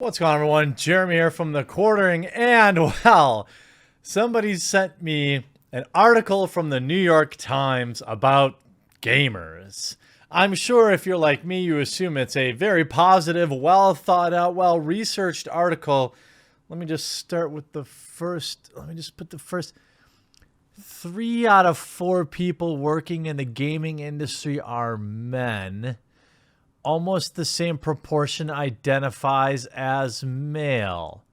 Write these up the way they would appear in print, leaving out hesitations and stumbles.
What's going on, everyone? Jeremy here from The Quartering, and well, somebody sent me an article from the New York Times about gamers. I'm sure if you're like me, you assume it's a very positive, well thought out, well researched article. Let me just start with the first. Let me just put the first. 3 out of 4 people working in the gaming industry are men. Almost the same proportion identifies as male.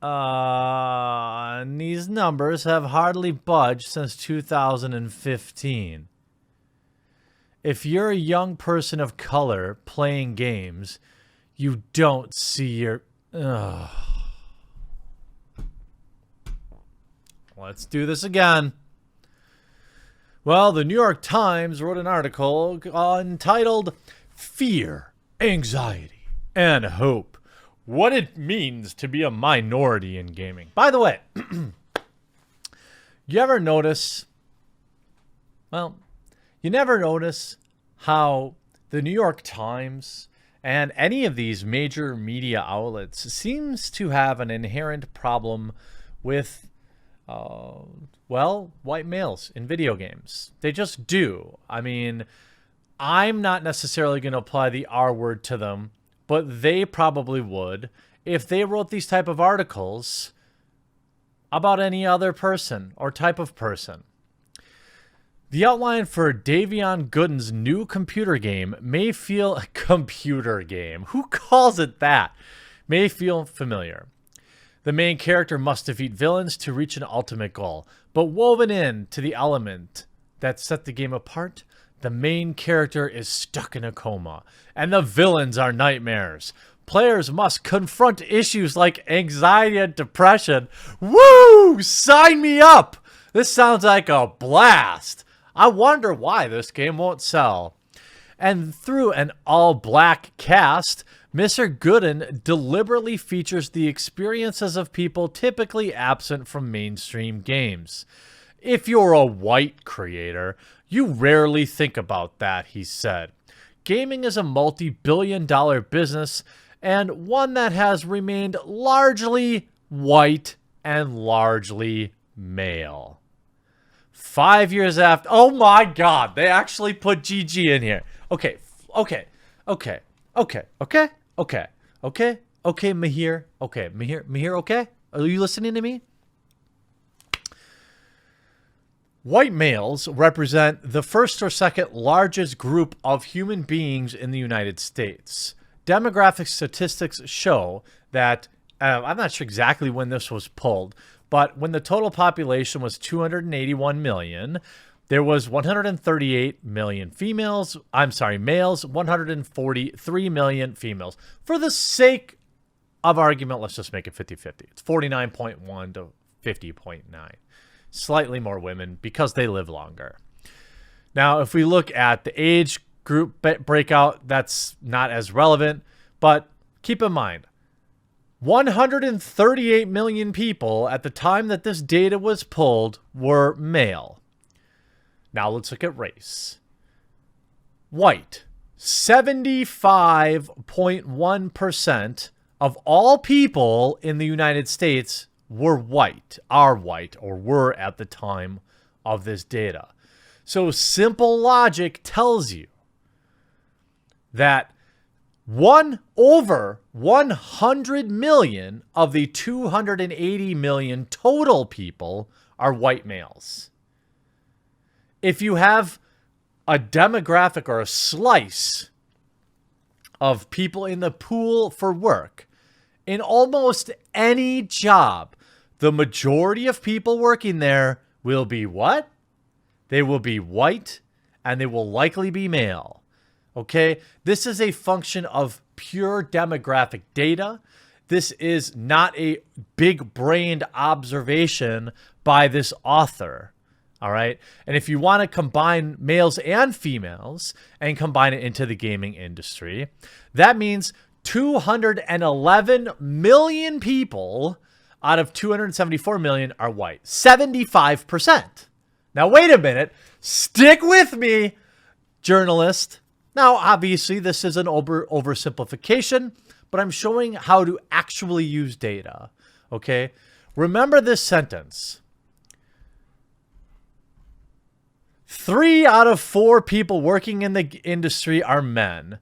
And these numbers have hardly budged since 2015. If you're a young person of color playing games, you don't see your... Let's do this again. Well, the New York Times wrote an article entitled Fear, Anxiety, and Hope. What it means to be a minority in gaming. By the way, you ever notice, well, you never notice how the New York Times and any of these major media outlets seems to have an inherent problem with white males in video games. They just do. I mean, I'm not necessarily going to apply the R word to them, but they probably would if they wrote these type of articles about any other person or type of person. The outline for Davion Gooden's new computer game may feel computer game. Who calls it that? May feel familiar. The main character must defeat villains to reach an ultimate goal, but woven in to the element that set the game apart, the main character is stuck in a coma, and the villains are nightmares. Players must confront issues like anxiety and depression. Woo! Sign me up! This sounds like a blast. I wonder why this game won't sell. And through an all-black cast, Mr. Gooden deliberately features the experiences of people typically absent from mainstream games. If you're a white creator, you rarely think about that, he said. Gaming is a multi-billion-dollar business and one that has remained largely white and largely male. 5 years after... Oh my God, they actually put GG in here. Okay, Mahir. Okay, Mahir, okay? Are you listening to me? White males represent the first or second largest group of human beings in the United States. Demographic statistics show that, I'm not sure exactly when this was pulled, but when the total population was 281 million, there was 138 million males, 143 million females. For the sake of argument, let's just make it 50-50. It's 49.1 to 50.9. Slightly more women because they live longer. Now, if we look at the age group breakout, that's not as relevant, but keep in mind, 138 million people at the time that this data was pulled were male. Now let's look at race. White. 75.1% of all people in the United States were white, are white, or were at the time of this data. So simple logic tells you that over 100 million of the 280 million total people are white males. If you have a demographic or a slice of people in the pool for work, in almost any job, the majority of people working there will be what? They will be white, and they will likely be male. Okay? This is a function of pure demographic data. This is not a big-brained observation by this author. All right. And if you want to combine males and females and combine it into the gaming industry, that means 211 million people out of 274 million are white. 75%. Now, wait a minute. Stick with me, journalist. Now, obviously, this is an oversimplification, but I'm showing how to actually use data. Okay? Remember this sentence. 3 out of 4 people working in the industry are men,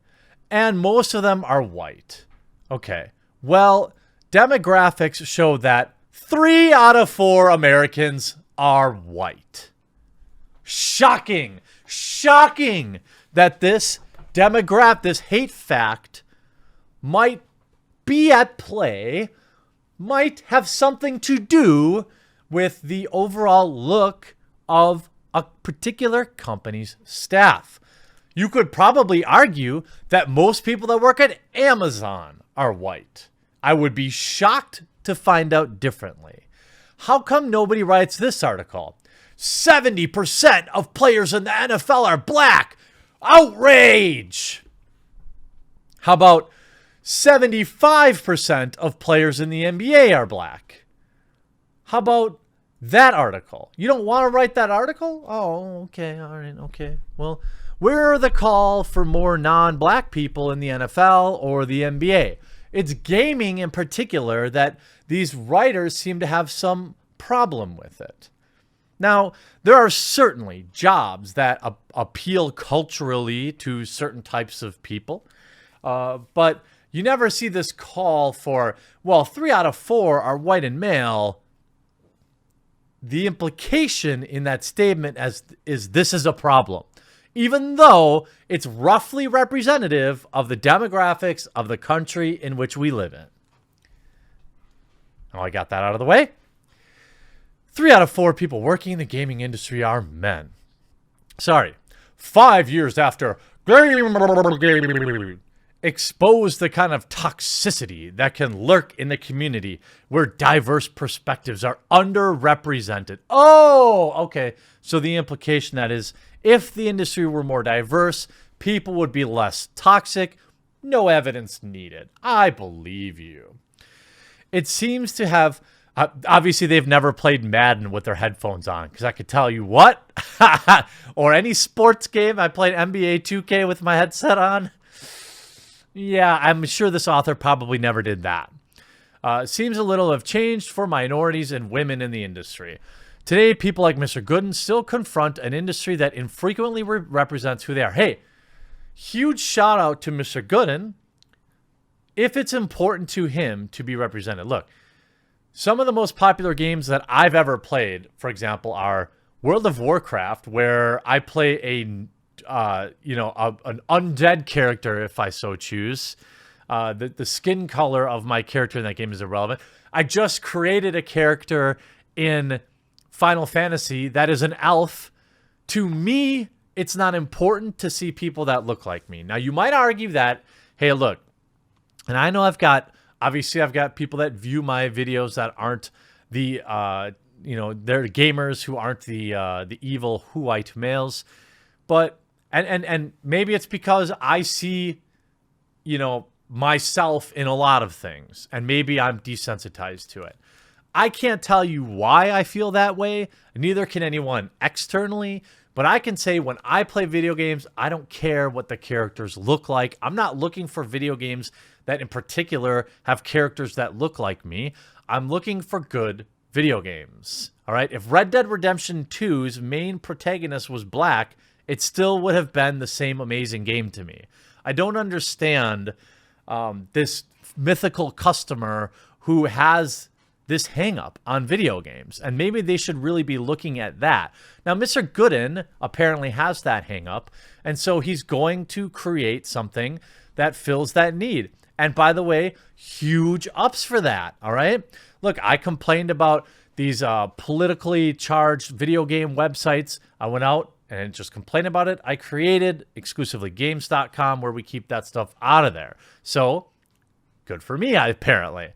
and most of them are white. Okay. Well, demographics show that 3 out of 4 Americans are white. Shocking. Shocking that this demographic, this hate fact might be at play, might have something to do with the overall look of a particular company's staff. You could probably argue that most people that work at Amazon are white. I would be shocked to find out differently. How come nobody writes this article? 70% of players in the NFL are black. Outrage! How about 75% of players in the NBA are black? How about that article? You don't want to write that article? Oh, okay. All right. Okay. Well, where are the call for more non-black people in the NFL or the NBA? It's gaming in particular that these writers seem to have some problem with it. Now, there are certainly jobs that appeal culturally to certain types of people, but you never see this call for, well, 3 out of 4 are white and male. The implication in that statement is this is a problem, even though it's roughly representative of the demographics of the country in which we live in. Oh, I got that out of the way. 3 out of 4 people working in the gaming industry are men. Sorry. 5 years after expose the kind of toxicity that can lurk in the community where diverse perspectives are underrepresented. Oh, okay. So the implication that is, if the industry were more diverse, people would be less toxic. No evidence needed. I believe you. It seems to have, obviously they've never played Madden with their headphones on, because I could tell you what, or any sports game. I played NBA 2K with my headset on. Yeah, I'm sure this author probably never did that. Seems a little have changed for minorities and women in the industry. Today, people like Mr. Gooden still confront an industry that infrequently represents who they are. Hey, huge shout out to Mr. Gooden if it's important to him to be represented. Look, some of the most popular games that I've ever played, for example, are World of Warcraft, where I play an undead character if I so choose. The skin color of my character in that game is irrelevant. I just created a character in Final Fantasy that is an elf. To me, it's not important to see people that look like me. Now, you might argue that, hey, look, and I know I've got people that view my videos that aren't the, they're gamers who aren't the evil white males, but And maybe it's because I see, myself in a lot of things, and maybe I'm desensitized to it. I can't tell you why I feel that way. Neither can anyone externally. But I can say when I play video games, I don't care what the characters look like. I'm not looking for video games that in particular have characters that look like me. I'm looking for good video games. All right. If Red Dead Redemption 2's main protagonist was black, it still would have been the same amazing game to me. I don't understand this mythical customer who has this hang-up on video games, and maybe they should really be looking at that. Now, Mr. Gooden apparently has that hang-up, and so he's going to create something that fills that need. And by the way, huge ups for that, all right? Look, I complained about these politically charged video game websites. I went out and just complained about it. I created exclusively games.com where we keep that stuff out of there. So, good for me, apparently.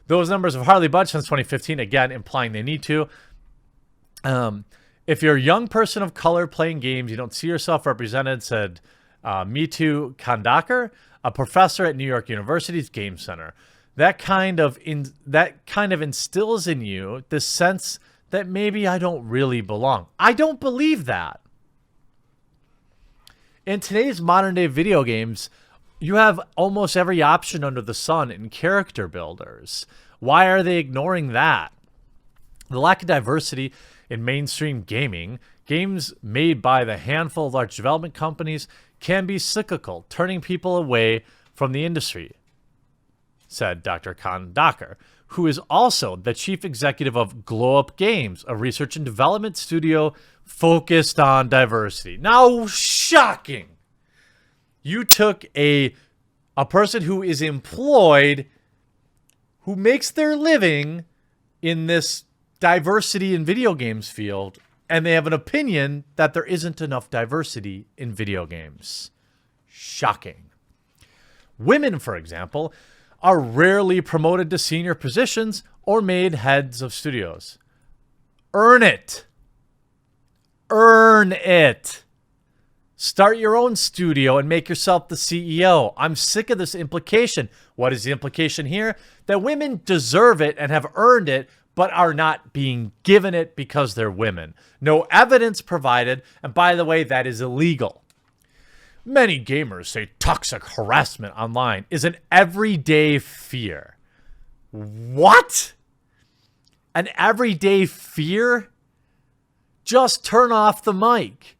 Those numbers have hardly budged since 2015, again, implying they need to. If you're a young person of color playing games, you don't see yourself represented, said Mitu Kandakar, a professor at New York University's Game Center. That kind of instills in you this sense that maybe I don't really belong. I don't believe that. In today's modern day video games, You have almost every option under the sun in character builders. Why are they ignoring that? The lack of diversity in mainstream gaming, games made by the handful of large development companies, can be cyclical, turning people away from the industry, said Dr. Khan Docker, who is also the chief executive of Glow Up Games, a research and development studio focused on diversity. Now, shocking. You took a person who is employed, who makes their living in this diversity in video games field, and they have an opinion that there isn't enough diversity in video games. Shocking. Women, for example, are rarely promoted to senior positions or made heads of studios. Earn it. Earn it. Start your own studio and make yourself the CEO. I'm sick of this implication. What is the implication here? That women deserve it and have earned it, but are not being given it because they're women. No evidence provided, and by the way, that is illegal. Many gamers say toxic harassment online is an everyday fear. What? An everyday fear? Just turn off the mic.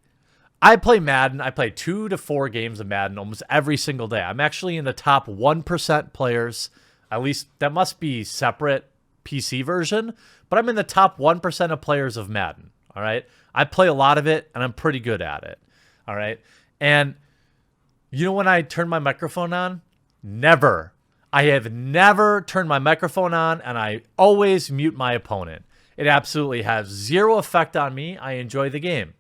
I play Madden. I play 2 to 4 games of Madden almost every single day. I'm actually in the top 1% players. At least that must be separate PC version, but I'm in the top 1% of players of Madden. All right. I play a lot of it and I'm pretty good at it. All right. And you know when I turn my microphone on? Never. I have never turned my microphone on, and I always mute my opponent. It absolutely has zero effect on me. I enjoy the game.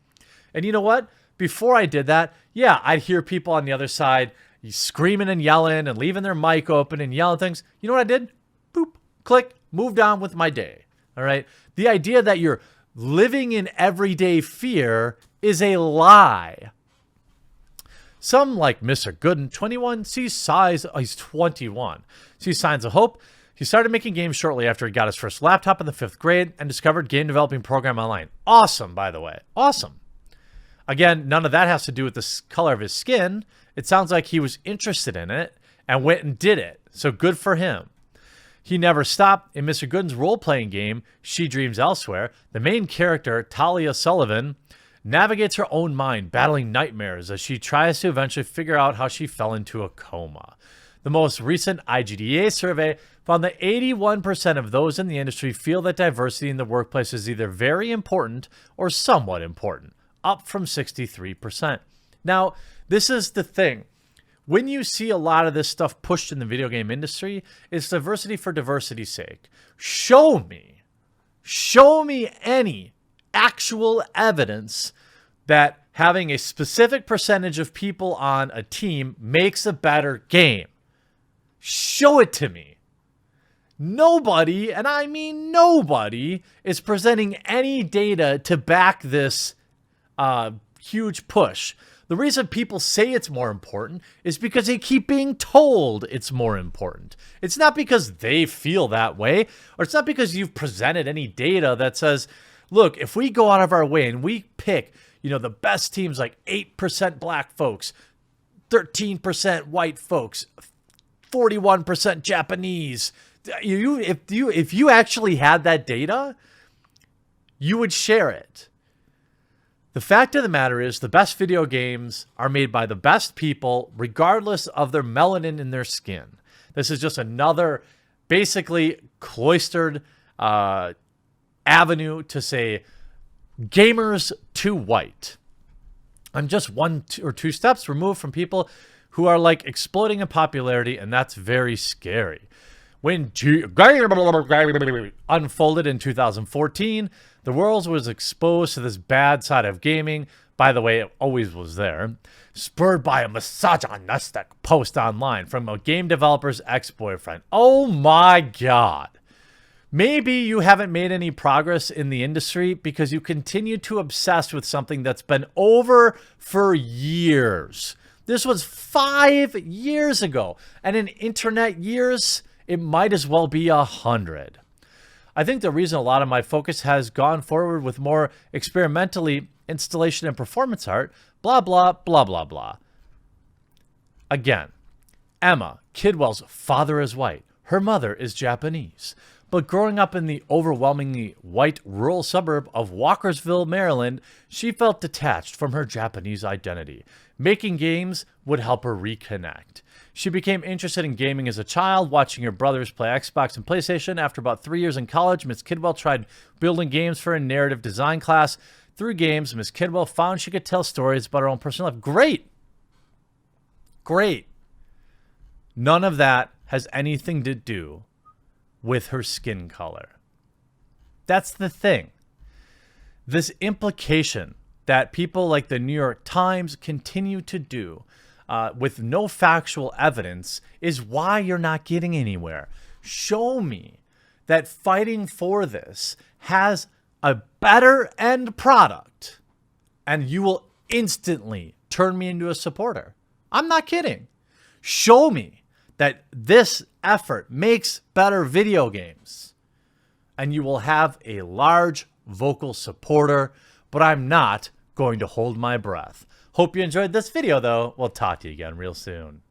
And you know what? Before I did that, yeah, I'd hear people on the other side screaming and yelling and leaving their mic open and yelling things. You know what I did? Boop, click, moved on with my day. All right? The idea that you're living in everyday fear is a lie. Some, like Mr. Gooden, 21, sees signs. He's 21. Sees signs of hope. He started making games shortly after he got his first laptop in the 5th grade and discovered game developing program online. Awesome, by the way. Awesome. Again, none of that has to do with the color of his skin. It sounds like he was interested in it and went and did it. So good for him. He never stopped. In Mr. Gooden's role-playing game, She Dreams Elsewhere, the main character, Talia Sullivan, navigates her own mind, battling nightmares as she tries to eventually figure out how she fell into a coma. The most recent IGDA survey found that 81% of those in the industry feel that diversity in the workplace is either very important or somewhat important, up from 63%. Now, this is the thing. When you see a lot of this stuff pushed in the video game industry, it's diversity for diversity's sake. Show me any actual evidence that having a specific percentage of people on a team makes a better game. Show it to me. Nobody, and I mean nobody, is presenting any data to back this huge push. The reason people say it's more important is because they keep being told it's more important. It's not because they feel that way, or it's not because you've presented any data that says, look, if we go out of our way and we pick, the best teams like 8% black folks, 13% white folks, 41% Japanese, if you actually had that data, you would share it. The fact of the matter is the best video games are made by the best people, regardless of their melanin in their skin. This is just another basically cloistered avenue to say gamers too white. I'm just 1 or 2 steps removed from people who are like exploding in popularity, and that's very scary. When unfolded in 2014, the world was exposed to this bad side of gaming. By the way, it always was there. Spurred by a misogynistic post online from a game developer's ex-boyfriend. Oh my God. Maybe you haven't made any progress in the industry because you continue to obsess with something that's been over for years. This was 5 years ago. And in internet years, it might as well be 100. I think the reason a lot of my focus has gone forward with more experimentally installation and performance art, blah, blah, blah, blah, blah. Again, Emma, Kidwell's father is white. Her mother is Japanese. But growing up in the overwhelmingly white rural suburb of Walkersville, Maryland, she felt detached from her Japanese identity. Making games would help her reconnect. She became interested in gaming as a child, watching her brothers play Xbox and PlayStation. After about 3 years in college, Miss Kidwell tried building games for a narrative design class. Through games, Miss Kidwell found she could tell stories about her own personal life. Great! Great! None of that has anything to do with her skin color. That's the thing. This implication that people like the New York Times continue to do with no factual evidence is why you're not getting anywhere. Show me that fighting for this has a better end product, and you will instantly turn me into a supporter. I'm not kidding. Show me that this effort makes better video games, and you will have a large vocal supporter, but I'm not going to hold my breath. Hope you enjoyed this video, though. We'll talk to you again real soon.